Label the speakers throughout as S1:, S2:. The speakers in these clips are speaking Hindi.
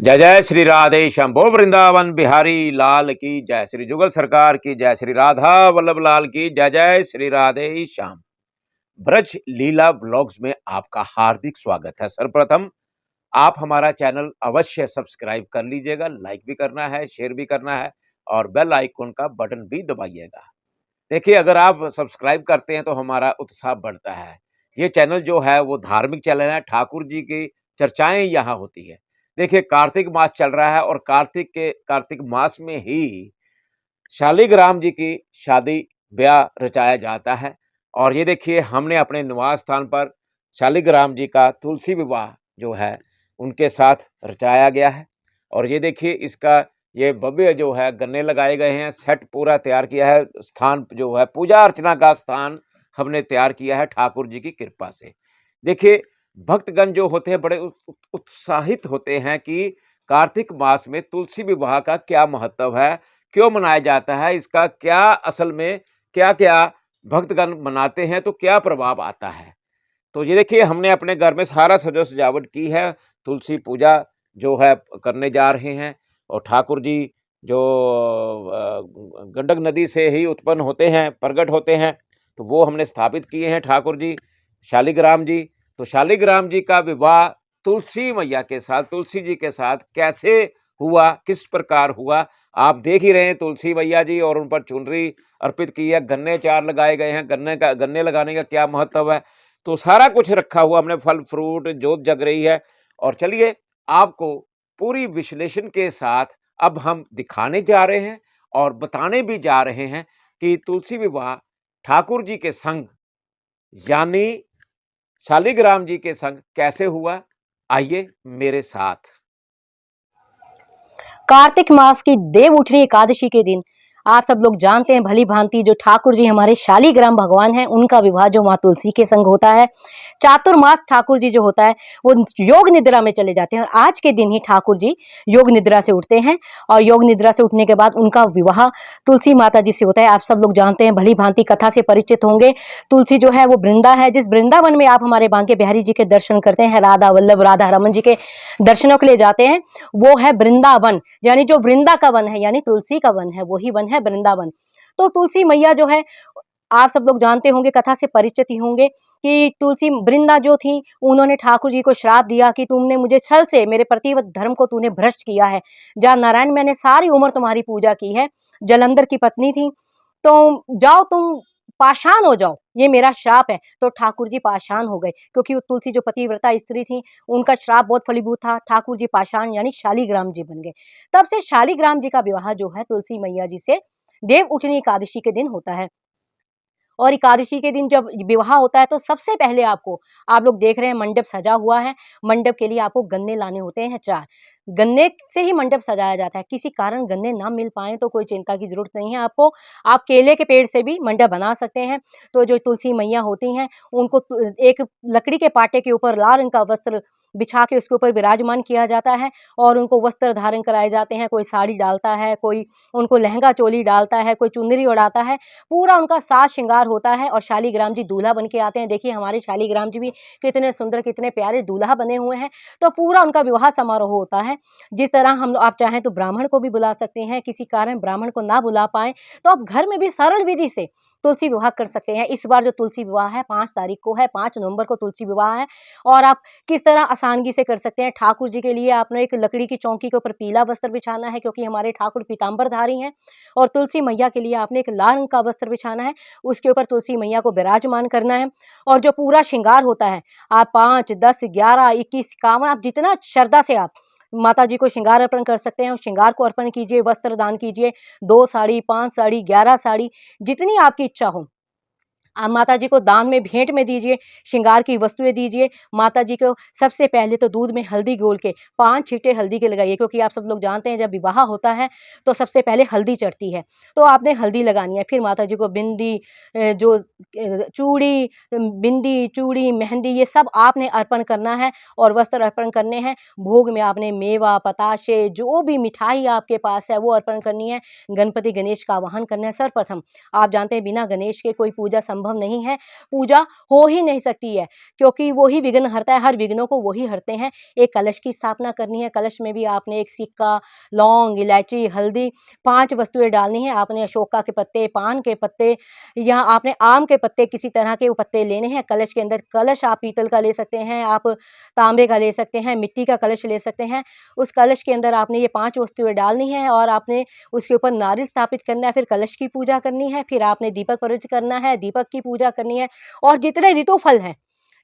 S1: जय जय श्री राधे शंभो वृंदावन बिहारी लाल की जय, श्री जुगल सरकार की जय, श्री राधा वल्लभ लाल की जय जय, श्री राधे श्याम। ब्रज लीला व्लॉग्स में आपका हार्दिक स्वागत है। सर्वप्रथम आप हमारा चैनल अवश्य सब्सक्राइब कर लीजिएगा, लाइक भी करना है, शेयर भी करना है और बेल आइकन का बटन भी दबाइएगा। देखिए, अगर आप सब्सक्राइब करते हैं तो हमारा उत्साह बढ़ता है। ये चैनल जो है वो धार्मिक चैनल है, ठाकुर जी की चर्चाएं यहाँ होती है। देखिए, कार्तिक मास चल रहा है और कार्तिक मास में ही शालिग्राम जी की शादी ब्याह रचाया जाता है। और ये देखिए, हमने अपने निवास स्थान पर शालिग्राम जी का तुलसी विवाह जो है उनके साथ रचाया गया है। और ये देखिए, इसका ये भव्य जो है गन्ने लगाए गए हैं, सेट पूरा तैयार किया है। स्थान जो है पूजा अर्चना का स्थान हमने तैयार किया है ठाकुर जी की कृपा से। देखिए, भक्तगण जो होते हैं बड़े उत्साहित होते हैं कि कार्तिक मास में तुलसी विवाह का क्या महत्व है, क्यों मनाया जाता है, इसका क्या असल में क्या-क्या भक्तगण मनाते हैं तो क्या प्रभाव आता है। तो ये देखिए, हमने अपने घर में सारा सजावट की है, तुलसी पूजा जो है करने जा रहे हैं। और ठाकुर जी जो गंडक नदी से ही उत्पन्न होते हैं, प्रकट होते हैं, तो वो हमने स्थापित किए हैं ठाकुर जी, शालिग्राम जी। तो शालिग्राम जी का विवाह तुलसी मैया के साथ, तुलसी जी के साथ कैसे हुआ, किस प्रकार हुआ, आप देख ही रहे हैं। तुलसी मैया जी और उन पर चुनरी अर्पित की है, गन्ने 4 लगाए गए हैं। गन्ने लगाने का क्या महत्व है, तो सारा कुछ रखा हुआ हमने, फल फ्रूट, जोत जग रही है। और चलिए, आपको पूरी विश्लेषण के साथ अब हम दिखाने जा रहे हैं और बताने भी जा रहे हैं कि तुलसी विवाह ठाकुर जी के संग यानी शालिग्राम जी के संग कैसे हुआ। आइए मेरे साथ।
S2: कार्तिक मास की देव उठनी एकादशी के दिन आप सब लोग जानते हैं भली भांति जो ठाकुर जी हमारे शालिग्राम भगवान हैं उनका विवाह जो माँ तुलसी के संग होता है। चातुर्मास ठाकुर जी जो होता है वो योग निद्रा में चले जाते हैं और आज के दिन ही ठाकुर जी योग निद्रा से उठते हैं और योग निद्रा से उठने के बाद उनका विवाह तुलसी माता जी से होता है। आप सब लोग जानते हैं, भली भांति कथा से परिचित होंगे। तुलसी जो है वो वृंदा है, जिस वृंदावन में आप हमारे बांके बिहारी जी के दर्शन करते हैं, राधा वल्लभ राधा रमन जी के दर्शनों के लिए जाते हैं, वो है वृंदावन। यानी जो वृंदा का वन है, यानी तुलसी का वन है, वही वन है वृंदावन। तो तुलसी मैया जो है, आप सब लोग जानते होंगे, कथा से परिचित ही होंगे कि तुलसी वृंदा जो थी, उन्होंने ठाकुर जी को श्राप दिया कि तुमने मुझे छल से मेरे प्रतिवत धर्म को तूने भ्रष्ट किया है। जा नारायण, मैंने सारी उम्र तुम्हारी पूजा की है, जलंधर की पत्नी थी, तो जाओ तुम पाषाण हो जाओ, ये मेरा श्राप है। तो ठाकुर जी पाषाण हो गए, क्योंकि वो तुलसी जो पतिव्रता स्त्री थी, उनका श्राप बहुत फलीभूत था। ठाकुर जी पाषाण यानी शालिग्राम जी बन गए। तब से शालिग्राम जी का विवाह जो है तुलसी मैया जी से देव उठनी एकादशी के दिन होता है। और एकादशी के दिन जब विवाह होता है तो सबसे पहले आपको, आप लोग देख रहे हैं मंडप सजा हुआ है, मंडप के लिए आपको गन्ने लाने होते हैं 4। गन्ने से ही मंडप सजाया जाता है। किसी कारण गन्ने ना मिल पाए तो कोई चिंता की जरूरत नहीं है आपको, आप केले के पेड़ से भी मंडप बना सकते हैं। तो जो तुलसी मैया होती हैं, उनको एक लकड़ी के पाटे के ऊपर लाल रंग का वस्त्र बिछा के उसके ऊपर विराजमान किया जाता है और उनको वस्त्र धारण कराए जाते हैं। कोई साड़ी डालता है, कोई उनको लहंगा चोली डालता है, कोई चुनरी उड़ाता है, पूरा उनका साज श्रृंगार होता है और शालिग्राम जी दूल्हा बन के आते हैं। देखिए, हमारे शालिग्राम जी भी कितने सुंदर, कितने प्यारे दूल्हा बने हुए हैं। तो पूरा उनका विवाह समारोह होता है। जिस तरह हम, आप चाहें तो ब्राह्मण को भी बुला सकते हैं, किसी कारण ब्राह्मण को ना बुला पाए तो आप घर में भी सरल विधि से तुलसी विवाह कर सकते हैं। इस बार जो तुलसी विवाह है 5 तारीख को है, 5 नवंबर को तुलसी विवाह है। और आप किस तरह आसानगी से कर सकते हैं, ठाकुर जी के लिए आपने एक लकड़ी की चौकी के ऊपर पीला वस्त्र बिछाना है, क्योंकि हमारे ठाकुर पीताम्बरधारी हैं। और तुलसी मैया के लिए आपने एक लाल रंग का वस्त्र बिछाना है, उसके ऊपर तुलसी मैया को विराजमान करना है। और जो पूरा श्रृंगार होता है, आप 5, 10, 11, 21, 51, आप जितना श्रद्धा से आप माता जी को श्रृंगार अर्पण कर सकते हैं, उस श्रृंगार को अर्पण कीजिए, वस्त्र दान कीजिए। 2 साड़ी, 5 साड़ी, 11 साड़ी, जितनी आपकी इच्छा हो, आप माता जी को दान में, भेंट में दीजिए, श्रृंगार की वस्तुएं दीजिए। माता जी को सबसे पहले तो दूध में हल्दी घोल के 5 छींटे हल्दी के लगाइए, क्योंकि आप सब लोग जानते हैं जब विवाह होता है तो सबसे पहले हल्दी चढ़ती है, तो आपने हल्दी लगानी है। फिर माता जी को बिंदी, चूड़ी, बिंदी, चूड़ी, मेहंदी, ये सब आपने अर्पण करना है और वस्त्र अर्पण करने हैं। भोग में आपने मेवा, पताशे, जो भी मिठाई आपके पास है वो अर्पण करनी है। गणपति गणेश का आवाहन करना है। सर्वप्रथम आप जानते हैं बिना गणेश के कोई पूजा संभव संभव नहीं है, पूजा हो ही नहीं सकती है, क्योंकि वो ही विघ्न हरता है, हर विघ्नों को वो ही हरते हैं। एक कलश की स्थापना करनी है, कलश में भी आपने एक सिक्का, लौंग, इलायची, हल्दी 5 वस्तुएँ डालनी हैं। आपने अशोका के पत्ते, पान के पत्ते या आपने आम के पत्ते, किसी तरह के वो पत्ते लेने हैं कलश के अंदर। कलश आप पीतल का ले सकते हैं, आप तांबे का ले सकते हैं, मिट्टी का कलश ले सकते हैं। उस कलश के अंदर आपने ये 5 वस्तुएँ डालनी हैं और आपने उसके ऊपर नारियल स्थापित करना है, फिर कलश की पूजा करनी है, फिर आपने दीपक प्रज्वलित करना है, दीपक की पूजा करनी है और जितने ऋतु फल हैं,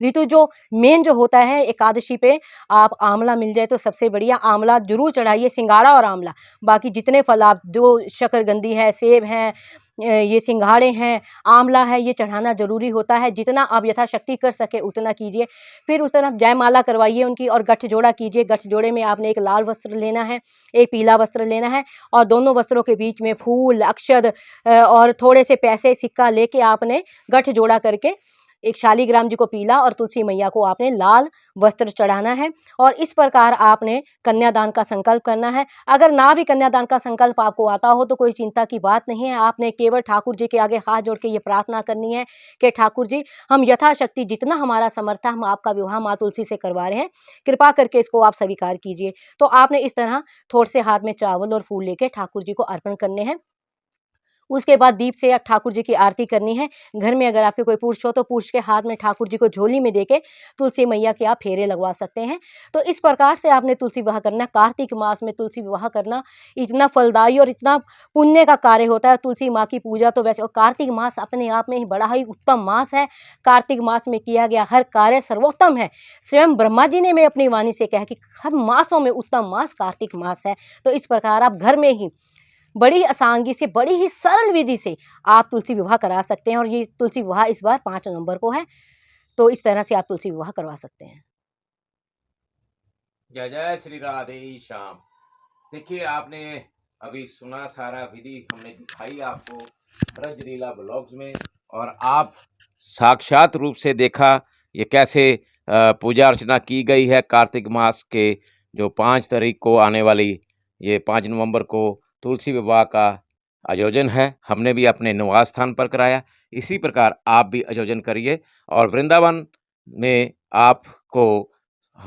S2: ऋतु जो मेन जो होता है एकादशी पे, आप आंवला मिल जाए तो सबसे बढ़िया, आंवला ज़रूर चढ़ाइए, सिंघाड़ा और आंवला। बाकी जितने फल आप जो शकरकंदी है, सेब हैं, ये सिंघाड़े हैं, आंवला है, ये चढ़ाना ज़रूरी होता है। जितना आप यथाशक्ति कर सकें उतना कीजिए। फिर उस तरफ जयमाला करवाइए उनकी और गठजोड़ा कीजिए। गठजोड़े में आपने एक लाल वस्त्र लेना है, एक पीला वस्त्र लेना है और दोनों वस्त्रों के बीच में फूल, अक्षत और थोड़े से पैसे, सिक्का लेके आपने गठजोड़ा करके एक शालीग्राम जी को पीला और तुलसी मैया को आपने लाल वस्त्र चढ़ाना है और इस प्रकार आपने कन्यादान का संकल्प करना है। अगर ना भी कन्यादान का संकल्प आपको आता हो तो कोई चिंता की बात नहीं है। आपने केवल ठाकुर जी के आगे हाथ जोड़ के ये प्रार्थना करनी है कि ठाकुर जी, हम यथाशक्ति जितना हमारा समर्थ है, हम आपका विवाह माँ तुलसी से करवा रहे हैं, कृपा करके इसको आप स्वीकार कीजिए। तो आपने इस तरह थोड़े से हाथ में चावल और फूल लेके ठाकुर जी को अर्पण करने हैं। उसके बाद दीप से ठाकुर जी की आरती करनी है। घर में अगर आपके कोई पुरुष हो तो पुरुष के हाथ में ठाकुर जी को झोली में देके तुलसी मैया के आप फेरे लगवा सकते हैं। तो इस प्रकार से आपने तुलसी विवाह करना है। कार्तिक मास में तुलसी विवाह करना इतना फलदायी और इतना पुण्य का कार्य होता है। तुलसी माँ की पूजा तो वैसे, और कार्तिक मास अपने आप में ही बड़ा ही उत्तम मास है। कार्तिक मास में किया गया हर कार्य सर्वोत्तम है। स्वयं ब्रह्मा जी ने मैं अपनी वाणी से कहा कि हर मासों में उत्तम मास कार्तिक मास है। तो इस प्रकार आप घर में ही बड़ी आसानी से, बड़ी ही सरल विधि से आप तुलसी विवाह करा सकते हैं और ये तुलसी विवाह इस बार 5 नवंबर को है। तो इस तरह से आप तुलसी विवाह करवा सकते हैं।
S1: जय जय श्री राधे श्याम। देखिए, आपने अभी सुना, सारा विधि हमने दिखाई आपको ब्रजलीला ब्लॉग्स में, और आप साक्षात रूप से देखा ये कैसे पूजा अर्चना की गई है। कार्तिक मास के जो 5 तारीख को आने वाली, ये 5 नवंबर को तुलसी विवाह का आयोजन है। हमने भी अपने निवास स्थान पर कराया। इसी प्रकार आप भी आयोजन करिए और वृंदावन में आपको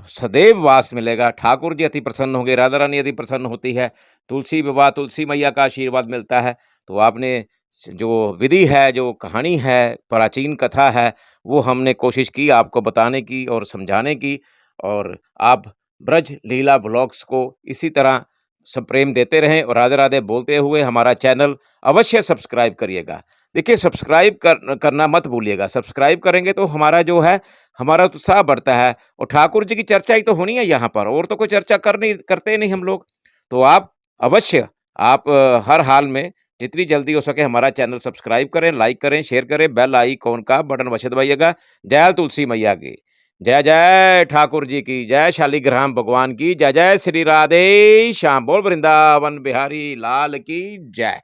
S1: सदैव वास मिलेगा। ठाकुर जी अति प्रसन्न होंगे, राधा रानी अति प्रसन्न होती है। तुलसी विवाह, तुलसी मैया का आशीर्वाद मिलता है। तो आपने जो विधि है, जो कहानी है, प्राचीन कथा है, वो हमने कोशिश की आपको बताने की और समझाने की। और आप ब्रज लीला व्लॉग्स को इसी तरह सब प्रेम देते रहें और राधे राधे बोलते हुए हमारा चैनल अवश्य सब्सक्राइब करिएगा। देखिए, सब्सक्राइब करना मत भूलिएगा। सब्सक्राइब करेंगे तो हमारा जो है, हमारा उत्साह बढ़ता है और ठाकुर जी की चर्चा ही तो होनी है यहाँ पर, और तो कोई चर्चा करते नहीं हम लोग। तो आप अवश्य, आप हर हाल में जितनी जल्दी हो सके हमारा चैनल सब्सक्राइब करें, लाइक करें, शेयर करें, बेल आइकॉन का बटन अवश्य दबाइएगा। जय तुलसी मैया की जय, जय ठाकुर जी की जय, शालीग्राम भगवान की जय, जय श्री राधे श्याम। बोल वृंदावन बिहारी लाल की जय।